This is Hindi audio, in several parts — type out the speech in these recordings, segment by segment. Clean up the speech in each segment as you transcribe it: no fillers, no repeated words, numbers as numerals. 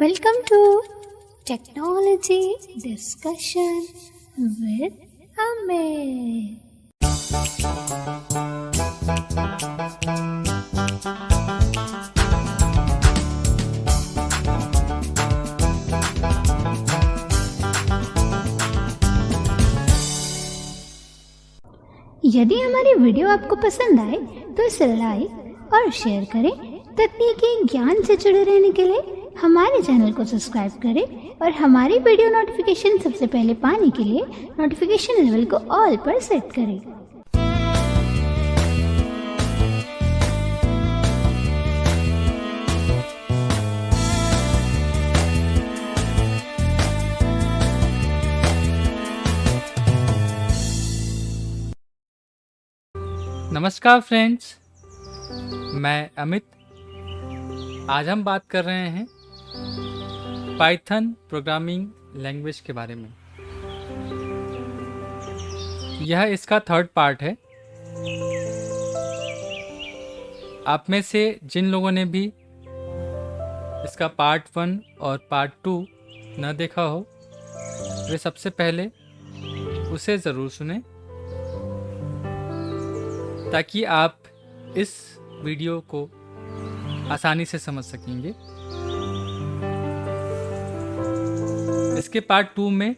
Welcome to Technology Discussion with Amit. यदि हमारी वीडियो आपको पसंद आए तो इसे लाइक और शेयर करें। तकनीकी ज्ञान से जुड़े रहने के लिए हमारे चैनल को सब्सक्राइब करें और हमारी वीडियो नोटिफिकेशन सबसे पहले पाने के लिए नोटिफिकेशन लेवल को ऑल पर सेट करें। नमस्कार फ्रेंड्स, मैं अमित। आज हम बात कर रहे हैं पाइथन प्रोग्रामिंग लैंग्वेज के बारे में। यह इसका थर्ड पार्ट है। आप में से जिन लोगों ने भी इसका पार्ट 1 और पार्ट 2 न देखा हो, वे सबसे पहले उसे ज़रूर सुने ताकि आप इस वीडियो को आसानी से समझ सकेंगे। इसके पार्ट 2 में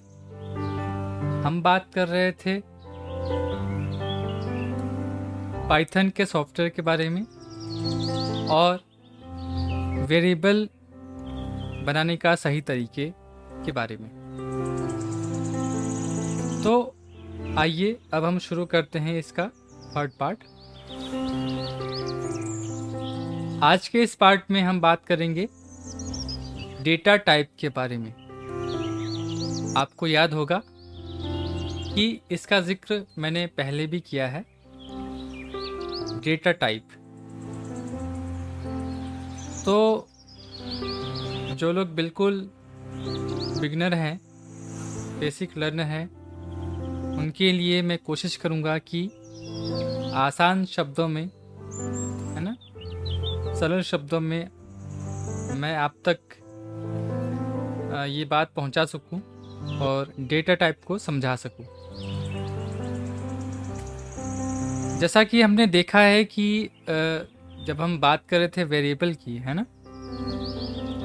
हम बात कर रहे थे पाइथन के सॉफ्टवेयर के बारे में और वेरिएबल बनाने का सही तरीके के बारे में। तो आइए अब हम शुरू करते हैं इसका थर्ड पार्ट। आज के इस पार्ट में हम बात करेंगे डेटा टाइप के बारे में। आपको याद होगा कि इसका जिक्र मैंने पहले भी किया है। डेटा टाइप तो जो लोग बिल्कुल बिगनर हैं, बेसिक लर्नर हैं, उनके लिए मैं कोशिश करूँगा कि आसान शब्दों में, है ना, सरल शब्दों में मैं आप तक ये बात पहुंचा सकूं और डेटा टाइप को समझा सकूं। जैसा कि हमने देखा है कि जब हम बात कर रहे थे वेरिएबल की, है ना,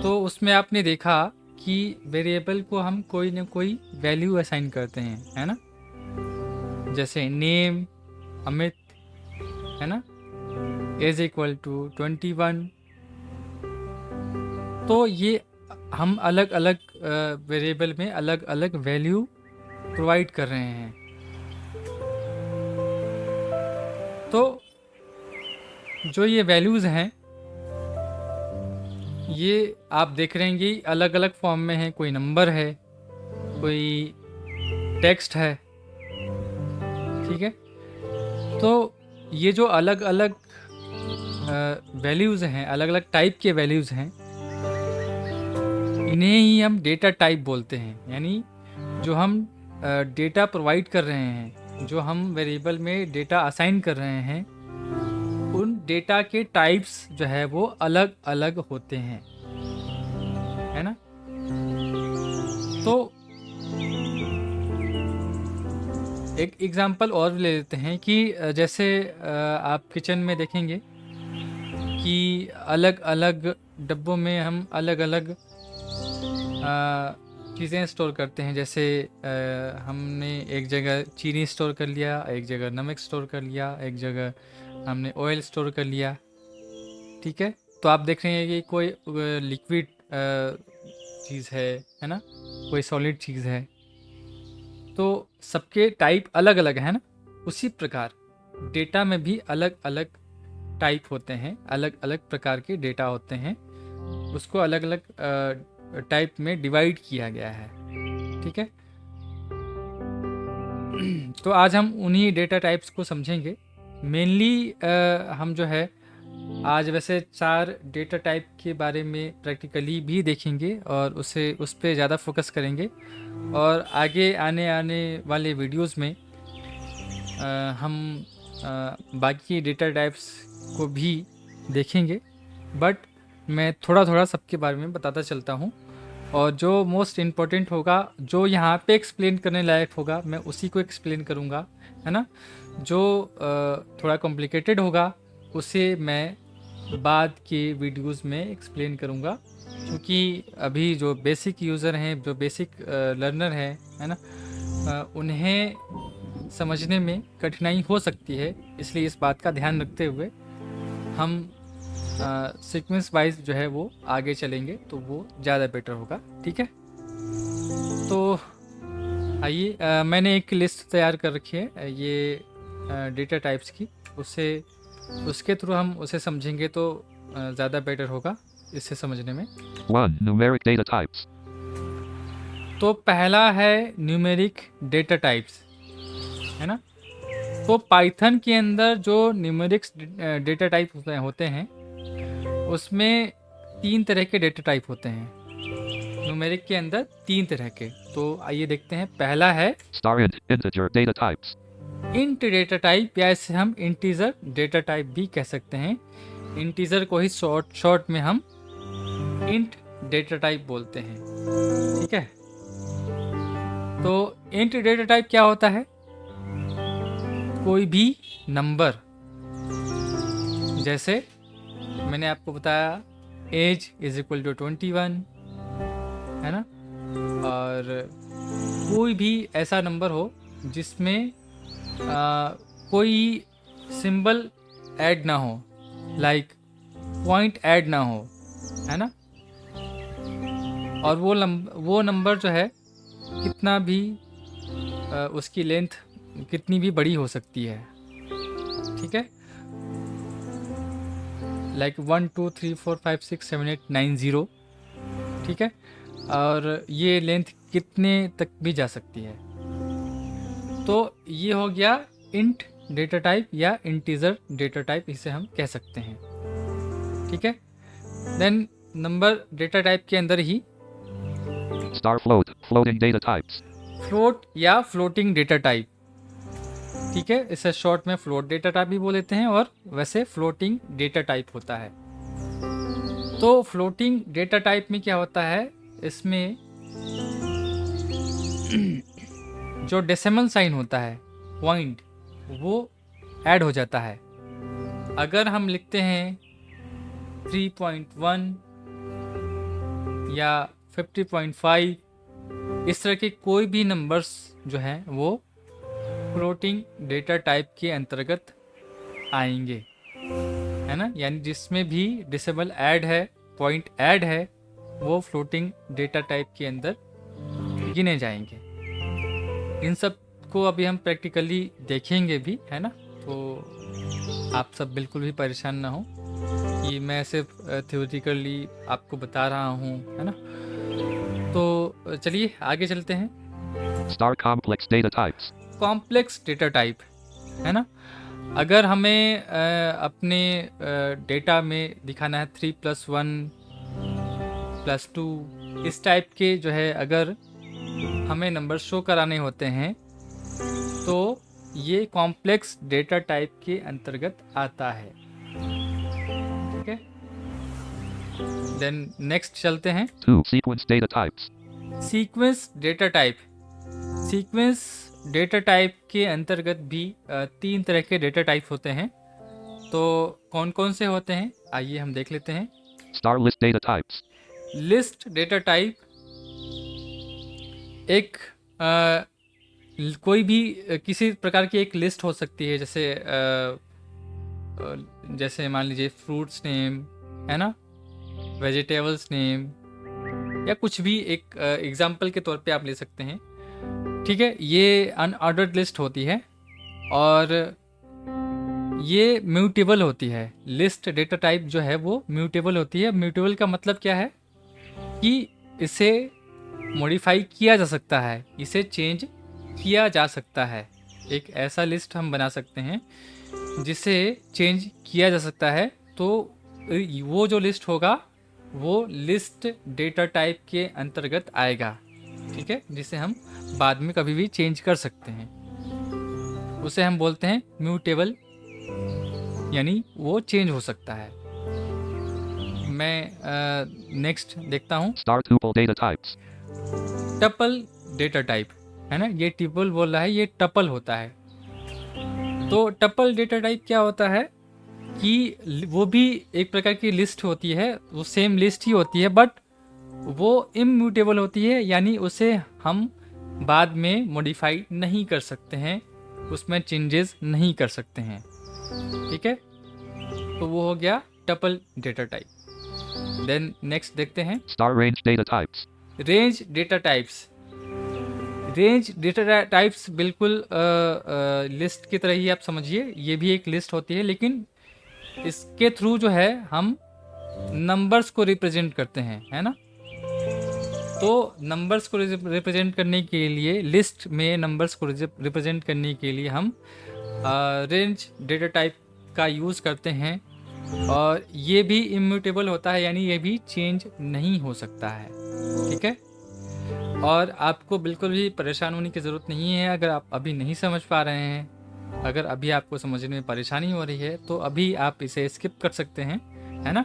तो उसमें आपने देखा कि वेरिएबल को हम कोई ना कोई वैल्यू असाइन करते हैं, है ना, जैसे नेम अमित, है ना, इज इक्वल टू 21। तो ये हम अलग अलग वेरिएबल में अलग अलग वैल्यू प्रोवाइड कर रहे हैं। तो जो ये वैल्यूज़ हैं, ये आप देख रहे हैं कि अलग अलग फॉर्म में है। कोई नंबर है, कोई टेक्स्ट है, ठीक है। तो ये जो अलग अलग वैल्यूज़ हैं, अलग अलग टाइप के वैल्यूज़ हैं, इन्हें ही हम डेटा टाइप बोलते हैं। यानी जो हम डेटा प्रोवाइड कर रहे हैं, जो हम वेरिएबल में डेटा असाइन कर रहे हैं, उन डेटा के टाइप्स जो है वो अलग अलग होते हैं, है ना। तो एक एग्जांपल और ले लेते हैं कि जैसे आप किचन में देखेंगे कि अलग अलग डब्बों में हम अलग अलग चीज़ें स्टोर करते हैं। जैसे हमने एक जगह चीनी स्टोर कर लिया, एक जगह नमक स्टोर कर लिया, एक जगह हमने ऑयल स्टोर कर लिया, ठीक है। तो आप देख रहे हैं कि कोई लिक्विड चीज़ है ना, कोई सॉलिड चीज़ है। तो सबके टाइप अलग अलग है ना। उसी प्रकार डेटा में भी अलग अलग टाइप होते हैं, अलग अलग प्रकार के डेटा होते हैं, उसको अलग अलग टाइप में डिवाइड किया गया है, ठीक है। तो आज हम उन्हीं डेटा टाइप्स को समझेंगे। मेनली हम जो है आज वैसे 4 डेटा टाइप के बारे में प्रैक्टिकली भी देखेंगे और उस पर ज़्यादा फोकस करेंगे। और आगे आने वाले वीडियोस में हम बाकी डेटा टाइप्स को भी देखेंगे। बट मैं थोड़ा थोड़ा सबके बारे में बताता चलता हूँ, और जो मोस्ट इम्पोर्टेंट होगा, जो यहाँ पे एक्सप्लेन करने लायक होगा, मैं उसी को एक्सप्लेन करूँगा, है ना। जो थोड़ा कॉम्प्लिकेटेड होगा उसे मैं बाद के वीडियोस में एक्सप्लेन करूँगा, क्योंकि अभी जो बेसिक यूज़र हैं, जो बेसिक लर्नर हैं, है ना, उन्हें समझने में कठिनाई हो सकती है। इसलिए इस बात का ध्यान रखते हुए हम सीक्वेंस वाइज जो है वो आगे चलेंगे, तो वो ज़्यादा बेटर होगा, ठीक है। तो आइए, मैंने एक लिस्ट तैयार कर रखी है ये डेटा टाइप्स की, उसके थ्रू हम उसे समझेंगे तो ज़्यादा बेटर होगा इसे समझने में। 1. Numeric data types. तो पहला है न्यूमेरिक डेटा टाइप्स, है ना। तो पाइथन के अंदर जो न्यूमेरिक्स डेटा टाइप होते हैं, उसमें 3 तरह के डेटा टाइप होते हैं। न्यूमेरिक के अंदर 3 तरह के। तो आइए देखते हैं। पहला है *int integer data types. Int data type, या इसे हम इंटीजर डेटा टाइप भी कह सकते हैं। इंटीजर को ही शॉर्ट में हम इंट डेटा टाइप बोलते हैं, ठीक है। तो इंट डेटा टाइप क्या होता है? कोई भी नंबर, जैसे मैंने आपको बताया एज इज इक्वल टू 21, है ना। और कोई भी ऐसा नंबर हो जिसमें कोई सिंबल ऐड ना हो, लाइक पॉइंट ऐड ना हो, है ना। और वो नंबर जो है कितना भी उसकी लेंथ कितनी भी बड़ी हो सकती है, ठीक है। लाइक 1 2 3 4 5 6 7 8 9 0, ठीक है। और ये लेंथ कितने तक भी जा सकती है। तो ये हो गया इंट डेटा टाइप या इंटीजर डेटा टाइप, इसे हम कह सकते हैं, ठीक है। देन नंबर डेटा टाइप के अंदर ही *float floating data types. Float या फ्लोटिंग डेटा टाइप, ठीक है। इसे शॉर्ट में फ्लोट डेटा टाइप भी बोल देते हैं, और वैसे फ्लोटिंग डेटा टाइप होता है। तो फ्लोटिंग डेटा टाइप में क्या होता है, इसमें जो डेसिमल साइन होता है, पॉइंट, वो ऐड हो जाता है। अगर हम लिखते हैं 3.1 या 50.5, इस तरह के कोई भी नंबर्स जो हैं वो फ्लोटिंग डेटा टाइप के अंतर्गत आएंगे, है ना। यानी जिसमें भी डेसिमल ऐड है, पॉइंट ऐड है, वो फ्लोटिंग डेटा टाइप के अंदर गिने जाएंगे। इन सब को अभी हम प्रैक्टिकली देखेंगे भी, है ना। तो आप सब बिल्कुल भी परेशान ना हो कि मैं सिर्फ थ्योरेटिकली आपको बता रहा हूँ, है ना। तो चलिए आगे चलते हैं। *complex data types. Complex data type, है ना। अगर हमें अपने डेटा में दिखाना है 3 + 1 + 2, इस टाइप के जो है अगर हमें नंबर शो कराने होते हैं, तो ये कॉम्प्लेक्स डेटा टाइप के अंतर्गत आता है, ठीक है। देन नेक्स्ट चलते हैं। 2. Sequence data types. Sequence data type. Sequence data type के अंतर्गत भी 3 तरह के डेटा टाइप होते हैं। तो कौन कौन से होते हैं, आइए हम देख लेते हैं। *list data types. List data type एक कोई भी किसी प्रकार की एक लिस्ट हो सकती है, जैसे मान लीजिए फ्रूट्स नेम, है ना, वेजिटेबल्स नेम, या कुछ भी एक एग्जाम्पल के तौर पे आप ले सकते हैं, ठीक है। ये अनऑर्डर्ड लिस्ट होती है और ये म्यूटेबल होती है। लिस्ट डेटा टाइप जो है वो म्यूटेबल होती है। म्यूटेबल का मतलब क्या है कि इसे मॉडिफाई किया जा सकता है, इसे चेंज किया जा सकता है। एक ऐसा लिस्ट हम बना सकते हैं जिसे चेंज किया जा सकता है। तो वो जो लिस्ट होगा वो लिस्ट डेटा टाइप के अंतर्गत आएगा, ठीक है, जिसे हम बाद में कभी भी चेंज कर सकते हैं। उसे हम बोलते हैं म्यूटेबल, यानी वो चेंज हो सकता है। मैं नेक्स्ट देखता हूँ। Star tuple data types. Tuple data type है ना, ये ट्यूपल बोल रहा है, ये टपल होता है। तो टपल डेटा टाइप क्या होता है कि वो भी एक प्रकार की लिस्ट होती है, वो सेम लिस्ट ही होती है बट वो इम्यूटेबल होती है, यानी उसे हम बाद में मॉडिफाई नहीं कर सकते हैं, उसमें चेंजेस नहीं कर सकते हैं। ठीक है, तो वो हो गया tuple data type. Then next देखते हैं Star range data types. Range data types. Range data types बिल्कुल लिस्ट की तरह ही आप समझिए, ये भी एक लिस्ट होती है, लेकिन इसके थ्रू जो है हम नंबर्स को रिप्रेजेंट करते हैं, है ना। तो नंबर्स को रिप्रेजेंट करने के लिए, लिस्ट में नंबर्स को रिप्रेजेंट करने के लिए हम रेंज डेटा टाइप का यूज़ करते हैं, और ये भी इम्यूटेबल होता है, यानी ये भी चेंज नहीं हो सकता है। ठीक है, और आपको बिल्कुल भी परेशान होने की ज़रूरत नहीं है। अगर आप अभी नहीं समझ पा रहे हैं, अगर अभी आपको समझने में परेशानी हो रही है, तो अभी आप इसे स्किप कर सकते हैं, है ना।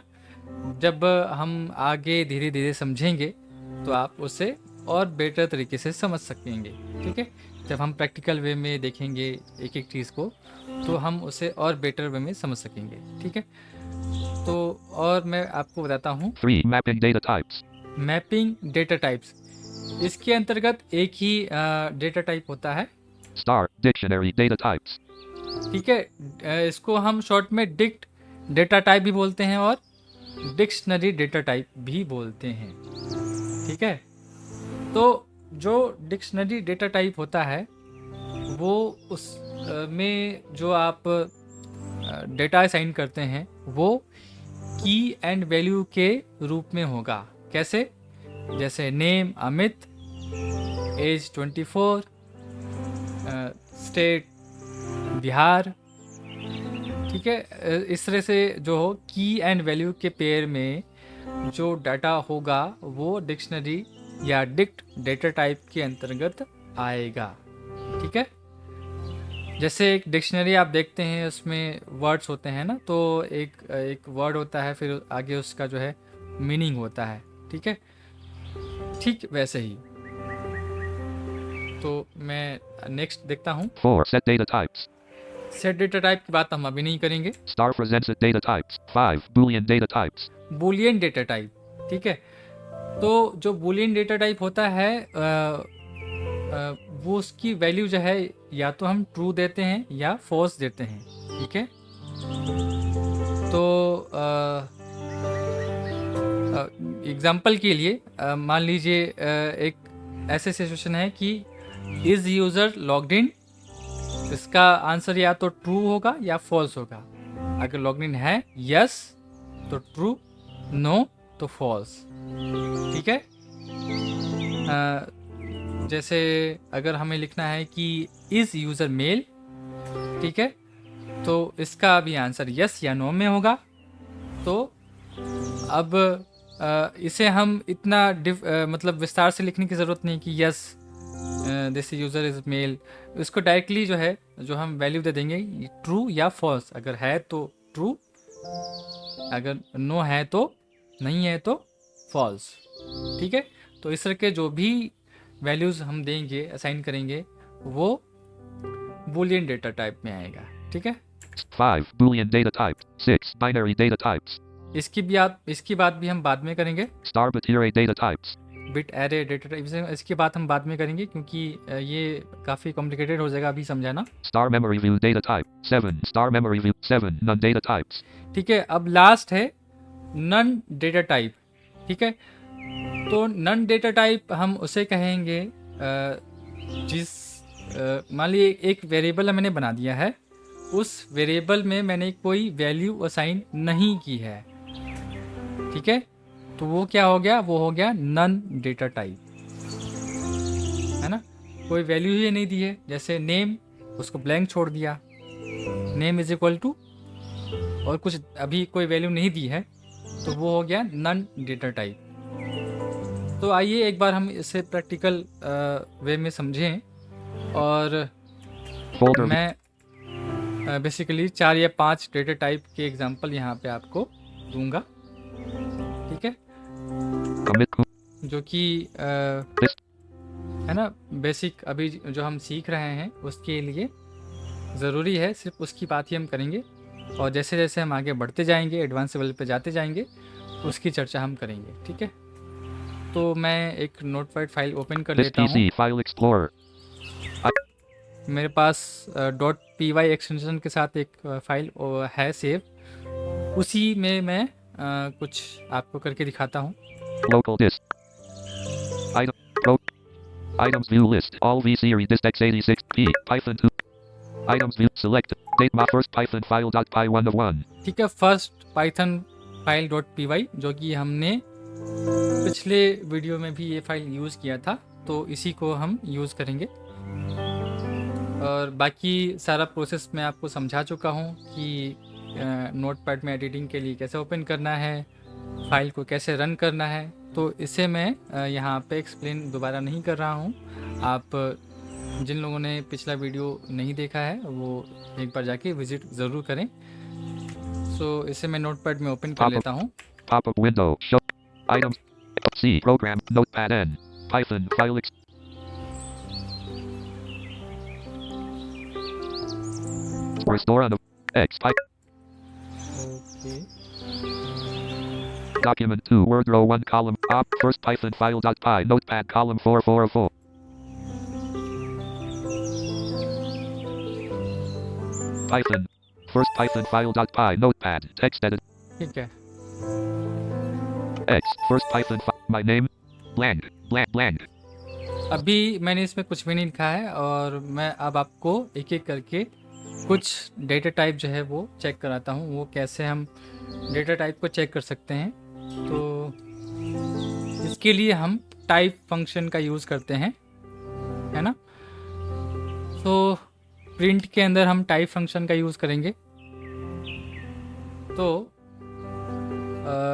जब हम आगे धीरे धीरे समझेंगे तो आप उसे और बेटर तरीके से समझ सकेंगे। ठीक है, जब हम प्रैक्टिकल वे में देखेंगे एक एक चीज़ को, तो हम उसे और बेटर वे में समझ सकेंगे। ठीक है, तो और मैं आपको बताता हूँ 3. Mapping data types. Mapping data types. इसके अंतर्गत एक ही डेटा टाइप होता है। Star dictionary data types. ठीक है, इसको हम शॉर्ट में डिक्ट डेटा टाइप भी बोलते हैं और डिक्शनरी डेटा टाइप भी बोलते हैं। ठीक है, तो जो डिक्शनरी डेटा टाइप होता है वो उस में जो आप डेटा असाइन करते हैं वो की एंड वैल्यू के रूप में होगा। कैसे? जैसे name Amit, age 24, state Bihar. ठीक है, इस तरह से जो हो की एंड वैल्यू के पेयर में जो डाटा होगा वो डिक्शनरी या डिक्ट डेटा टाइप के अंतर्गत आएगा। ठीक है, जैसे एक डिक्शनरी आप देखते हैं उसमें वर्ड्स होते हैं ना, तो एक वर्ड होता है, फिर आगे उसका जो है मीनिंग होता है। ठीक है, ठीक वैसे ही। तो मैं नेक्स्ट देखता हूँ 4. Set data types. Set data type की बात हम अभी नहीं करेंगे। Star presents set data types. 5. Boolean data types. Boolean data type. ठीक है, तो जो बूलियन डेटा टाइप होता है वो उसकी वैल्यू जो है या तो हम ट्रू देते हैं या फॉल्स देते हैं। ठीक है, तो एग्जाम्पल के लिए मान लीजिए एक ऐसे सिचुएशन है कि इज़ यूज़र लॉग्ड इन, इसका आंसर या तो ट्रू होगा या फॉल्स होगा। अगर लॉग्ड इन है यस तो ट्रू, नो तो फॉल्स। ठीक है, जैसे अगर हमें लिखना है कि इज़ यूज़र मेल, ठीक है, तो इसका भी आंसर यस या नो में होगा। तो अब इसे हम इतना मतलब विस्तार से लिखने की ज़रूरत नहीं कि yes this user is male. इसको डायरेक्टली जो है जो हम वैल्यू दे देंगे ट्रू या फॉल्स। अगर है तो ट्रू, अगर नो है तो नहीं है तो फॉल्स। ठीक है, तो इस तरह के जो भी वैल्यूज़ हम देंगे, असाइन करेंगे, वो बूलियन डेटा टाइप में आएगा। ठीक है, 5. Boolean data types. 6. Binary data types. इसकी बात भी हम बाद में करेंगे। Star bit array data types. Bit array data type, इसकी बात हम बाद में करेंगे क्योंकि ये काफ़ी कॉम्प्लिकेटेड हो जाएगा अभी समझाना। Star memory view data type. 7. Star memory view. 7. None data types. ठीक है, अब लास्ट है नन डेटा टाइप। ठीक है, तो नन डेटा टाइप हम उसे कहेंगे मान लीजिए एक वेरिएबल मैंने बना दिया है, उस वेरिएबल में मैंने कोई वैल्यू असाइन नहीं की है। ठीक है, तो वो क्या हो गया? वो हो गया नन डेटा टाइप, है ना। कोई वैल्यू ही नहीं दी है, जैसे नेम, उसको ब्लैंक छोड़ दिया, नेम इज इक्वल टू, और कुछ अभी कोई वैल्यू नहीं दी है, तो वो हो गया नन डेटा टाइप। तो आइए एक बार हम इसे प्रैक्टिकल वे में समझें, और Folder. मैं बेसिकली 4 या 5 डेटा टाइप के एग्जांपल यहाँ पे आपको दूंगा। Commit. जो कि List. है ना, बेसिक अभी जो हम सीख रहे हैं उसके लिए ज़रूरी है, सिर्फ उसकी बात ही हम करेंगे। और जैसे जैसे हम आगे बढ़ते जाएंगे, एडवांस लेवल पे जाते जाएंगे, उसकी चर्चा हम करेंगे। ठीक है, तो मैं एक नोटपैड फाइल ओपन कर This लेता हूँ। PC File Explorer. मेरे पास .py एक्सटेंशन के साथ एक फाइल है सेव, उसी में मैं कुछ आपको करके दिखाता हूँ। Local disk. Item. Pro. Items view list. All V series disk x86p. Python 2. Items view. Select. Date my first Python file .py 1 of 1. ठीक है, फर्स्ट पाइथन फाइल .py जो कि हमने पिछले वीडियो में भी ये फाइल यूज़ किया था, तो इसी को हम यूज़ करेंगे। और बाकी सारा प्रोसेस मैं आपको समझा चुका हूँ कि नोटपैड में एडिटिंग के लिए कैसे ओपन करना है, फाइल को कैसे रन करना है, तो इसे मैं यहाँ पे एक्सप्लेन दोबारा नहीं कर रहा हूँ। आप जिन लोगों ने पिछला वीडियो नहीं देखा है वो एक बार जाके विज़िट ज़रूर करें। सो इसे मैं नोटपैड में ओपन कर लेता हूँ। Pop-up window. Show. Items. C. Program. Notepad N. Python File Restore on X. Okay, Document 2. Word row 1 column. Op. First Python file.py. Notepad column 4404. Python. First Python file.py. Notepad. Text edit. ठीक है। X. First Python file. My name. Blank. Blank. Blank. अभी मैंने इसमें कुछ भी नहीं लिखा है और मैं अब आपको एक एक करके कुछ डेटा टाइप जो है वो चेक कराता हूँ, वो कैसे हम डेटा टाइप को चेक कर सकते हैं। तो इसके लिए हम टाइप फंक्शन का यूज़ करते हैं, है ना। तो प्रिंट के अंदर हम टाइप फंक्शन का यूज़ करेंगे। तो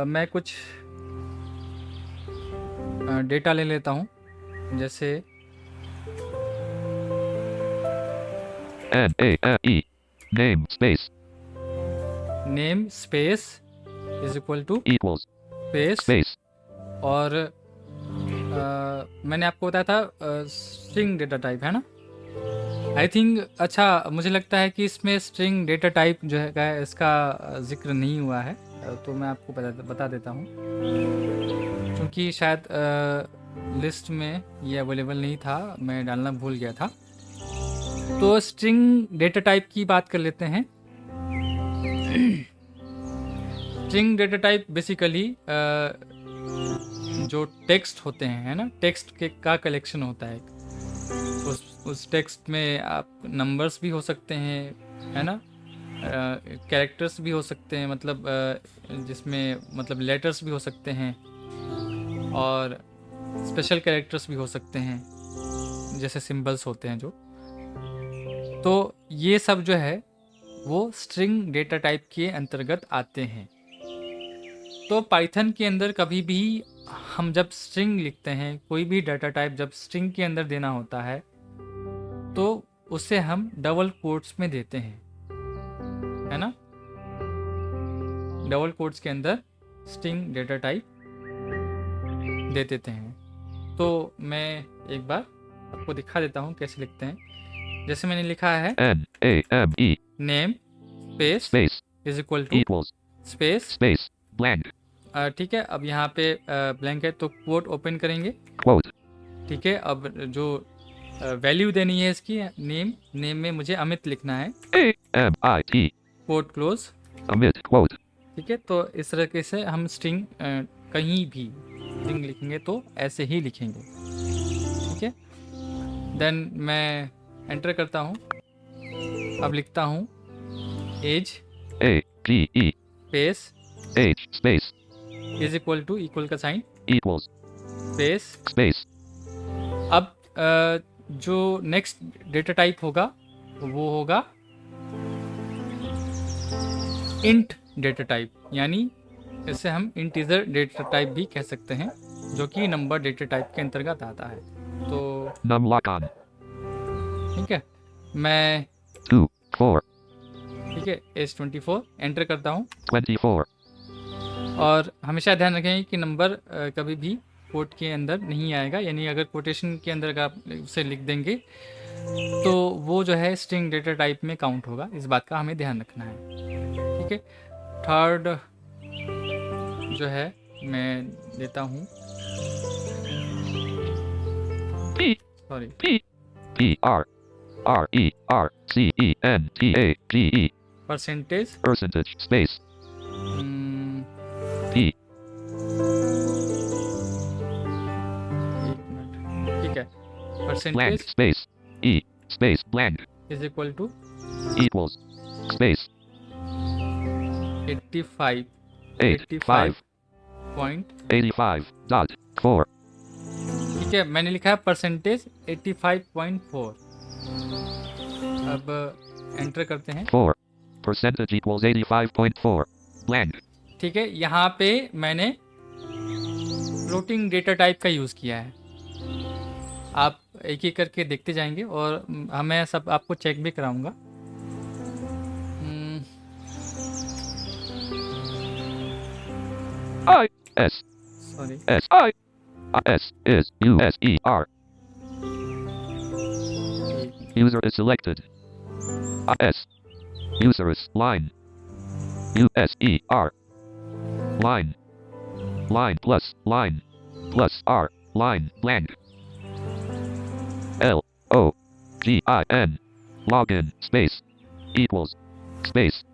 मैं कुछ डेटा ले लेता हूँ, जैसे N A M E. Name space name space is equal to equals space, space. और मैंने आपको बताया था स्ट्रिंग डेटा टाइप, है ना। आई थिंक, अच्छा मुझे लगता है कि इसमें स्ट्रिंग डेटा टाइप जो है इसका जिक्र नहीं हुआ है, तो मैं आपको बता देता हूँ, क्योंकि शायद लिस्ट में ये अवेलेबल नहीं था, मैं डालना भूल गया था। तो स्ट्रिंग डेटा टाइप की बात कर लेते हैं। स्ट्रिंग डेटा टाइप बेसिकली जो टेक्स्ट होते हैं, है ना, टेक्स्ट के का कलेक्शन होता है। उस टेक्स्ट में आप नंबर्स भी हो सकते हैं, है ना, कैरेक्टर्स भी हो सकते हैं, मतलब जिसमें मतलब लेटर्स भी हो सकते हैं, और स्पेशल कैरेक्टर्स भी हो सकते हैं, जैसे सिंबल्स होते हैं जो। तो ये सब जो है वो स्ट्रिंग डेटा टाइप के अंतर्गत आते हैं। तो पाइथन के अंदर कभी भी हम जब स्ट्रिंग लिखते हैं, कोई भी डाटा टाइप जब स्ट्रिंग के अंदर देना होता है, तो उसे हम डबल कोट्स में देते हैं, है ना। डबल कोट्स के अंदर स्ट्रिंग डेटा टाइप दे देते हैं। तो मैं एक बार आपको दिखा देता हूँ कैसे लिखते हैं। जैसे मैंने लिखा है N A M E. Name space Space is equal to equals space, space blank. ठीक है। अब यहाँ पे ब्लैंक है तो कोट ओपन करेंगे, Quote. ठीक है। अब जो वैल्यू देनी है इसकी, नेम में मुझे अमित लिखना है, A M I T. Quote close, Omit quote. ठीक है। तो इस तरीके से हम स्ट्रिंग कहीं भी स्ट्रिंग लिखेंगे तो ऐसे ही लिखेंगे, ठीक है। देन मैं एंटर करता हूँ, अब लिखता हूँ age A G E. Space H space is equal to equal का साइन equals स्पेस। space. अब जो नेक्स्ट डेटा टाइप होगा वो होगा इंट डेटा टाइप, यानी इसे हम इंटीजर डेटा टाइप भी कह सकते हैं, जो कि नंबर डेटा टाइप के अंतर्गत आता है। तो Num lock on. ठीक है, मैं 2 4 ठीक है S24 एंटर करता हूँ, 24. और हमेशा ध्यान रखें कि नंबर कभी भी कोट के अंदर नहीं आएगा, यानी अगर कोटेशन के अंदर अगर आप उसे लिख देंगे तो वो जो है स्ट्रिंग डेटा टाइप में काउंट होगा। इस बात का हमें ध्यान रखना है, ठीक है। थर्ड जो है मैं देता हूँ, P sorry, P P R R E R C E N T A G E percentage percentage space P एक मिनट, ठीक है। blank percentage space E space blank is equal to equals space 85 85 point, 85.4 ठीक है। मैंने लिखा है परसेंटेज 85.4। अब एंटर करते हैं, 4 percentage equals 85.4 blank ठीक है। यहाँ पे मैंने फ्लोटिंग डेटा टाइप का यूज़ किया है। आप एक एक करके देखते जाएंगे और मैं सब आपको चेक भी कराऊंगा। I S sorry, S I S is U S E R user is selected S user is line U S E R line plus R line blank L O G I N login space equals space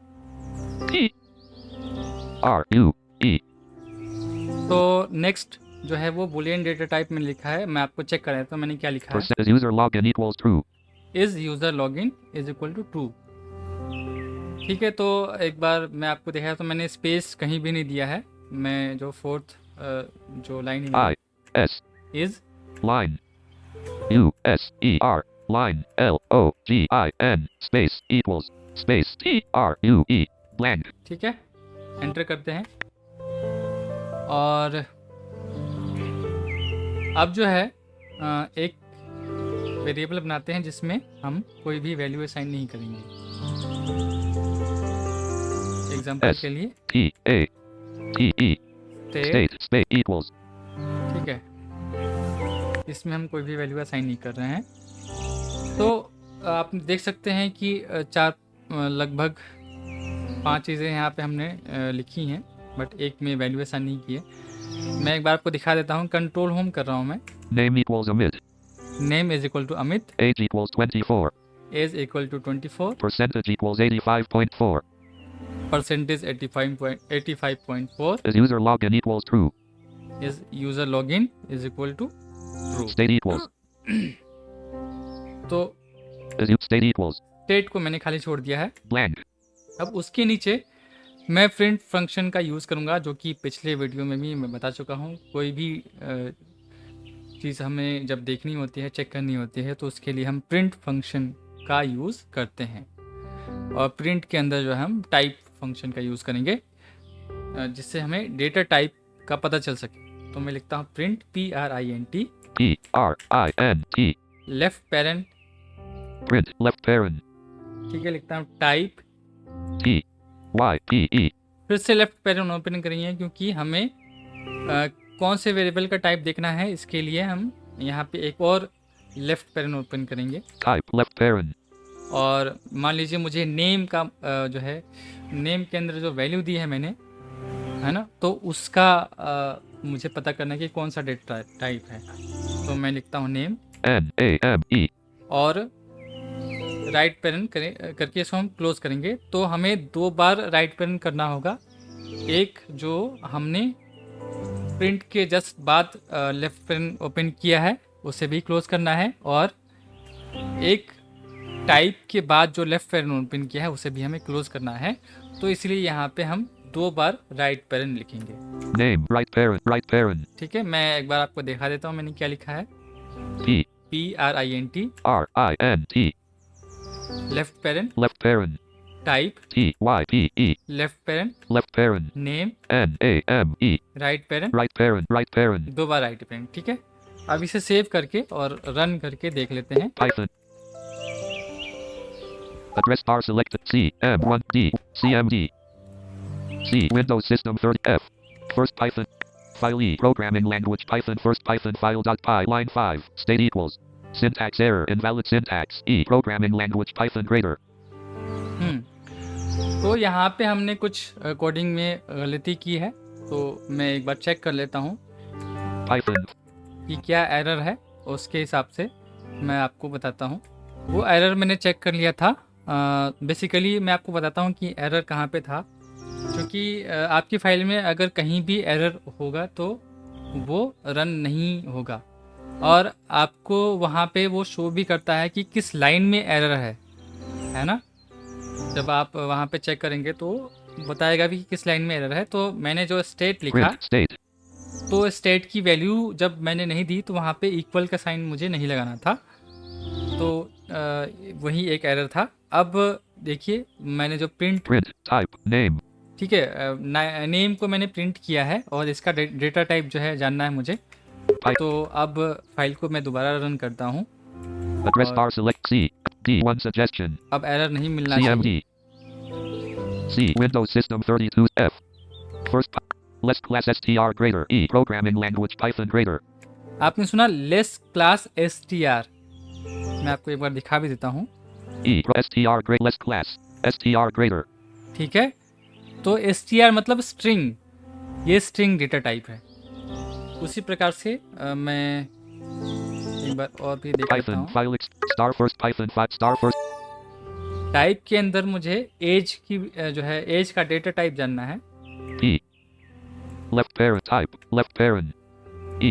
P R U E तो नेक्स्ट जो है वो बुलियन डेटा टाइप में लिखा है। मैं आपको चेक कराया तो मैंने क्या लिखा है, percent user login equals true is user login is equal to true, ठीक है। तो एक बार मैं आपको दिखाया तो मैंने स्पेस कहीं भी नहीं दिया है। मैं जो फोर्थ जो line I S is line U S E R line L O G I N space equals space T R U E blank ठीक है, एंटर करते हैं। और अब जो है एक वेरिएबल बनाते हैं जिसमें हम कोई भी वैल्यू असाइन नहीं करेंगे। एग्जांपल S के लिए T A T E state, state space equals ठीक है, इसमें हम कोई भी वैल्यू असाइन नहीं कर रहे हैं। तो आप देख सकते हैं कि लगभग 5 चीज़ें यहाँ पे हमने लिखी हैं, बट एक में वैल्यू असाइन नहीं की है। मैं एक बार आपको दिखा देता हूँ। कंट्रोल होम कर रहा हूँ मैं, name equals Amit name is equal to Amit, age equals 24 age equal to 24, percentage equals 85.4 percentage 85.4, is user login equals true is user login is equal to true. state equals तो state equals स्टेट को मैंने खाली छोड़ दिया है। blank अब उसके नीचे मैं प्रिंट फंक्शन का यूज़ करूँगा, जो कि पिछले वीडियो में भी मैं बता चुका हूँ। कोई भी चीज़ हमें जब देखनी होती है, चेक करनी होती है, तो उसके लिए हम प्रिंट फंक्शन का यूज़ करते हैं। और प्रिंट के अंदर जो है हम टाइप फंक्शन का यूज़ करेंगे, जिससे हमें डेटा टाइप का पता चल सके। तो मैं लिखता हूँ print PRINT P R I N T left parent, print left parent ठीक है, लिखता हूँ type, T Y P E फिर से लेफ्ट पेरेंट ओपन करेंगे, क्योंकि हमें कौन से वेरिएबल का टाइप देखना है। इसके लिए हम यहाँ पे एक और लेफ्ट पेरेंट ओपन करेंगे। type left parent और मान लीजिए मुझे नेम का जो है, नेम के अंदर जो वैल्यू दी है मैंने, है ना, तो उसका मुझे पता करना है कि कौन सा डेटा टाइप है। तो मैं लिखता हूँ name N A M E और राइट पेरेंट करके इसको हम क्लोज करेंगे। तो हमें 2 बार राइट पेरेंट करना होगा। एक जो हमने प्रिंट के जस्ट बाद लेफ्ट पेरेंट ओपन किया है उसे भी क्लोज करना है, और एक टाइप के बाद जो लेफ्ट पेरेंट ओपन किया है उसे भी हमें क्लोज करना है। तो इसलिए यहाँ पे हम 2 बार राइट पेरेंट लिखेंगे। name right parent ठीक है, मैं एक बार आपको दिखा देता हूँ मैंने क्या लिखा है। P PRINT R I N T left parent, left parent type T Y P E left parent, left parent name N A M E right parent, right parent 2 bar right parent. ठीक है, अब इसे सेव करके और रन करके देख लेते हैं। Python address bar selected C M1 D C M D C Windows System 30 F first Python file E programming language Python first Python file dot py line 5 state equals syntax error invalid syntax E programming language Python greater. तो यहाँ पे हमने कुछ कोडिंग में गलती की है, तो मैं एक बार चेक कर लेता हूँ Python कि क्या एरर है, उसके हिसाब से मैं आपको बताता हूँ। वो एरर मैंने चेक कर लिया था। बेसिकली मैं आपको बताता हूँ कि एरर कहाँ पे था, क्योंकि आपकी फाइल में अगर कहीं भी एरर होगा तो वो रन नहीं होगा, और आपको वहाँ पे वो शो भी करता है कि किस लाइन में एरर है ना। जब आप वहाँ पे चेक करेंगे तो बताएगा भी कि किस लाइन में एरर है। तो मैंने जो स्टेट लिखा, print state तो स्टेट की वैल्यू जब मैंने नहीं दी तो वहाँ पे इक्वल का साइन मुझे नहीं लगाना था, तो वही एक एरर था। अब देखिए मैंने जो प्रिंट print type name ठीक है, नेम को मैंने प्रिंट किया है और इसका डेटा टाइप जो है जानना है मुझे। तो अब फाइल को मैं दोबारा रन करता हूँ। address bar select C D1 suggestion अब एरर नहीं मिलना चाहिए। CMD C Windows System 32 F first less class str greater E programming language Python greater. आपने सुना लेस क्लास str, मैं आपको एक बार दिखा भी देता हूँ। E str great less class str greater. ठीक है, तो str मतलब स्ट्रिंग, ये स्ट्रिंग डेटा टाइप है। उसी प्रकार से मैं एक बार और भी देख लेता Python हूँ। file star first Python 5 star first type के अंदर मुझे एज की जो है एज का डेटा टाइप जानना है। E left parent type left parent E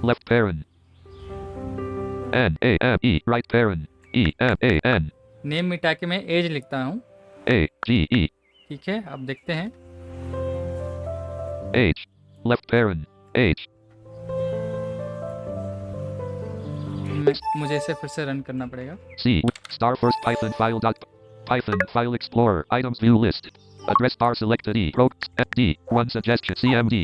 left parent N A M E right parent E M A N name मिटा के मैं एज लिखता हूँ। A G E ठीक है, अब देखते हैं। H left parent H मुझे इसे फिर से रन करना पड़ेगा। C star first Python file dot Python file explorer items view list address bar selected E pro D 1 suggestion CMD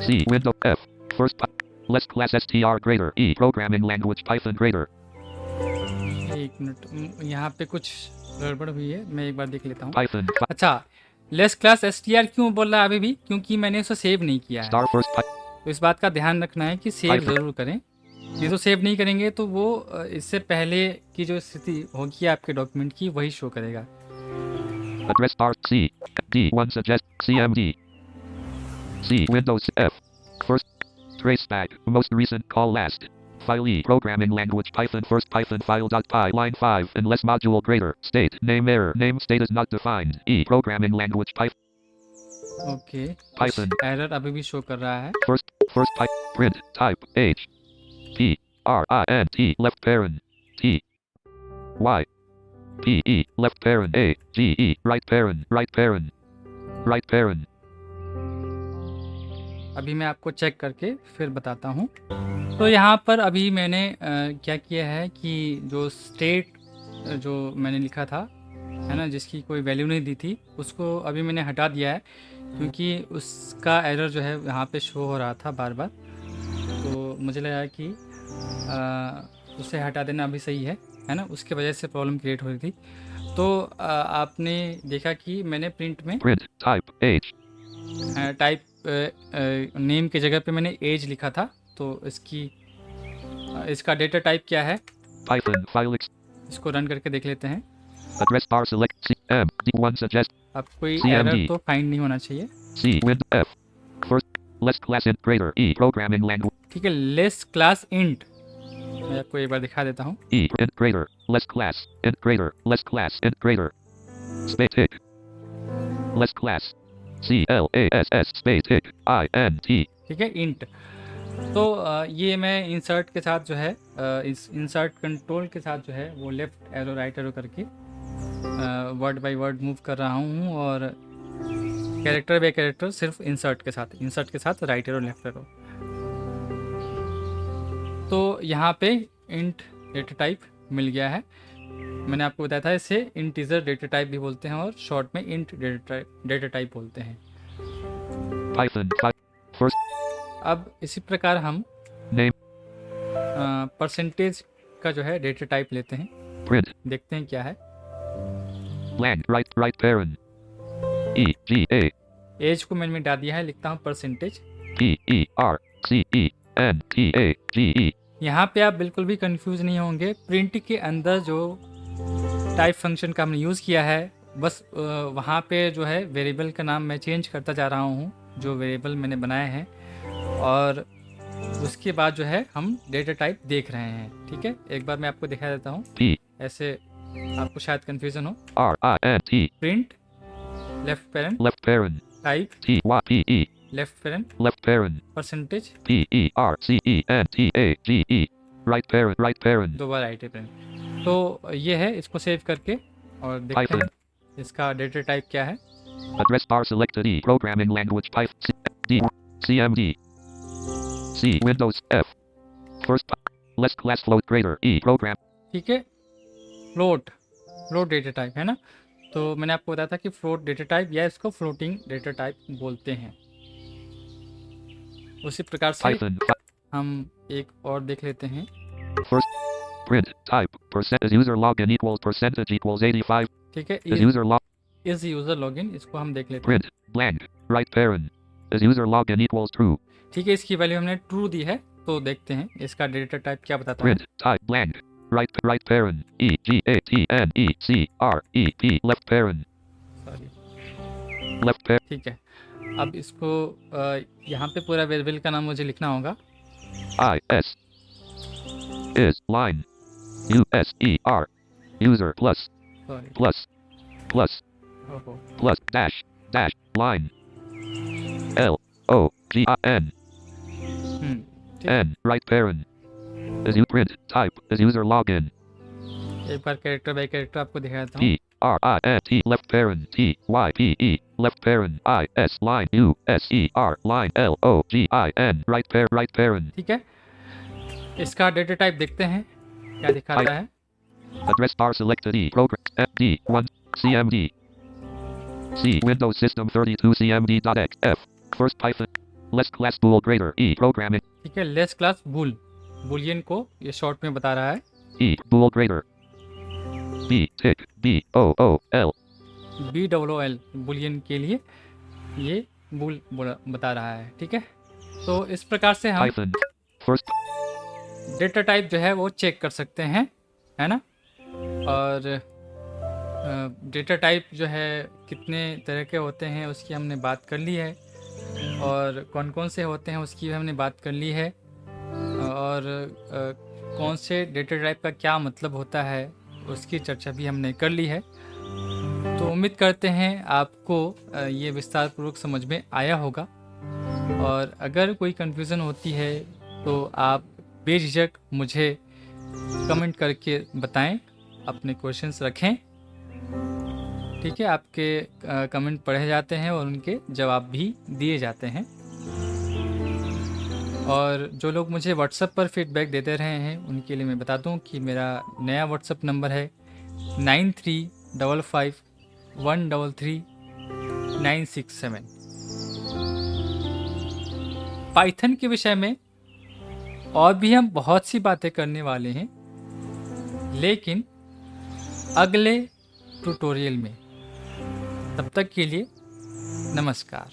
C window F first less class str greater E programming language Python greater. एक मिनट, यहाँ पे कुछ गड़बड़ हुई है, मैं एक बार देख लेता हूँ। Python अच्छा, लेस क्लास str क्यों बोल रहा है अभी भी? क्योंकि मैंने उसे सेव नहीं किया है। star first तो इस बात का ध्यान रखना है कि सेव Python. ज़रूर करें। ये तो सेव नहीं करेंगे तो वो इससे पहले की जो स्थिति होगी आपके डॉक्यूमेंट की वही शो करेगा। address bar C D1 suggest CMD C Windows F first traceback most recent call last file E programming language Python first Python file dot py line 5 unless module greater state name error name state is not defined E programming language Python okay, Python. Error अभी भी शो कर रहा है। first print type H P R I N T left parent T Y P E left parent A G E right parent right parent. अभी मैं आपको चेक करके फिर बताता हूँ। तो यहाँ पर अभी मैंने क्या किया है कि जो स्टेट जो मैंने लिखा था है ना, जिसकी कोई वैल्यू नहीं दी थी, उसको अभी मैंने हटा दिया है, क्योंकि उसका एरर जो है यहाँ पे शो हो रहा था बार बार। तो मुझे लगा कि उसे हटा देना अभी सही है ना, उसके वजह से प्रॉब्लम क्रिएट हो रही थी। तो आपने देखा कि मैंने प्रिंट में print type H type name की जगह पे मैंने एज लिखा था। तो इसका डेटा टाइप क्या है, Python file इसको रन करके देख लेते हैं। address bar select C M D1 suggest अब कोई CMD. एरर तो फाइंड नहीं होना चाहिए। C Windows F first less class int greater E programming language ठीक है, लेस क्लास इंट मैं आपको एक बार दिखा देता हूँ। E int greater less class int greater less class int greater space tick less class C L A S S space tick I N T ठीक है, इंट। तो ये मैं इंसर्ट के साथ जो है इस इंसर्ट कंट्रोल के साथ जो है वो लेफ्ट एरो राइट एरो करके वर्ड बाय वर्ड मूव कर रहा हूँ, और कैरेक्टर बाय कैरेक्टर सिर्फ इंसर्ट के साथ राइट एरो लेफ्ट एरो। तो यहाँ पे इंट डेटा टाइप मिल गया है। मैंने आपको बताया था इसे इंटीजर डेटा टाइप भी बोलते हैं और शॉर्ट में इंट डेटा टाइप बोलते हैं। Python first अब इसी प्रकार हम name परसेंटेज का जो है डेटा टाइप लेते हैं, print देखते हैं क्या है। lang right parent E G A age को मैंने मिटा दिया है, लिखता हूँ परसेंटेज। PERCENTAGE। यहाँ पे आप बिल्कुल भी कंफ्यूज नहीं होंगे। प्रिंट के अंदर जो टाइप फंक्शन का हमने यूज़ किया है, बस वहाँ पे जो है वेरिएबल का नाम मैं चेंज करता जा रहा हूँ, जो वेरिएबल मैंने बनाए हैं, और उसके बाद जो है हम डेटा टाइप देख रहे हैं। ठीक है, एक बार मैं आपको दिखा देता हूँ, P ऐसे आपको शायद कंफ्यूजन हो। RINT print left parent, left parent type TYPE left parent, left parent percentage PERCENTAGE right parent दोबारा राइट पेरेंट। तो ये है, इसको सेव करके और देखते हैं इसका डेटा टाइप क्या है। address bar selected E programming language Python D CMD C Windows F first less class float greater E program ठीक है, फ्लोट डेटा टाइप है ना। तो मैंने आपको बताया था कि फ्लोट डेटा टाइप या इसको फ्लोटिंग डेटा टाइप बोलते हैं। उसी प्रकार से Python हम एक और देख लेते हैं। first print type percent is user login equals percentage equals 85 ठीक है, is user log is user login, इसको हम देख लेते हैं। print blank right parent is user login equals true ठीक है, इसकी वैल्यू हमने ट्रू दी है, तो देखते हैं इसका डेटा टाइप क्या बताता है। print type blank right parent EGATNECREP left parent sorry, left parent ठीक है। अब इसको यहाँ पे पूरा वेरिएबल का नाम मुझे लिखना होगा। IS is line USER user plus sorry, plus dash line LOGIN ठीक। N right parent is you print type is user login एक बार कैरेक्टर बाय कैरेक्टर आपको दिखा देता हूँ। PRINT left parent TYPE left parent IS line USER line LOGIN right parent ठीक है, इसका डेटा टाइप देखते हैं क्या दिखाता है। address bar selected E program D1 CMD C Windows System 32 CMD.X F first Python less class bool greater E programming ठीक है, लेस क्लास बुलियन को ये शॉर्ट में बता रहा है। E bool greater B tick BOOL BOOL Boolean के लिए ये बुल बता रहा है। ठीक है, तो इस प्रकार से हम Python first डेटा टाइप जो है वो चेक कर सकते हैं, है ना। और डेटा टाइप जो है कितने तरह के होते हैं उसकी हमने बात कर ली है, और कौन कौन से होते हैं उसकी भी हमने बात कर ली है, और कौन से डेटा टाइप का क्या मतलब होता है उसकी चर्चा भी हमने कर ली है। तो उम्मीद करते हैं आपको ये विस्तार पूर्वक समझ में आया होगा, और अगर कोई कन्फ्यूज़न होती है तो आप बेझिझक मुझे कमेंट करके बताएं, अपने क्वेश्चंस रखें। ठीक है, आपके कमेंट पढ़े जाते हैं और उनके जवाब भी दिए जाते हैं। और जो लोग मुझे व्हाट्सएप पर फीडबैक देते रहे हैं उनके लिए मैं बता दूं कि मेरा नया व्हाट्सएप नंबर है 9355133967। पाइथन के विषय में और भी हम बहुत सी बातें करने वाले हैं, लेकिन अगले ट्यूटोरियल में। तब तक के लिए नमस्कार।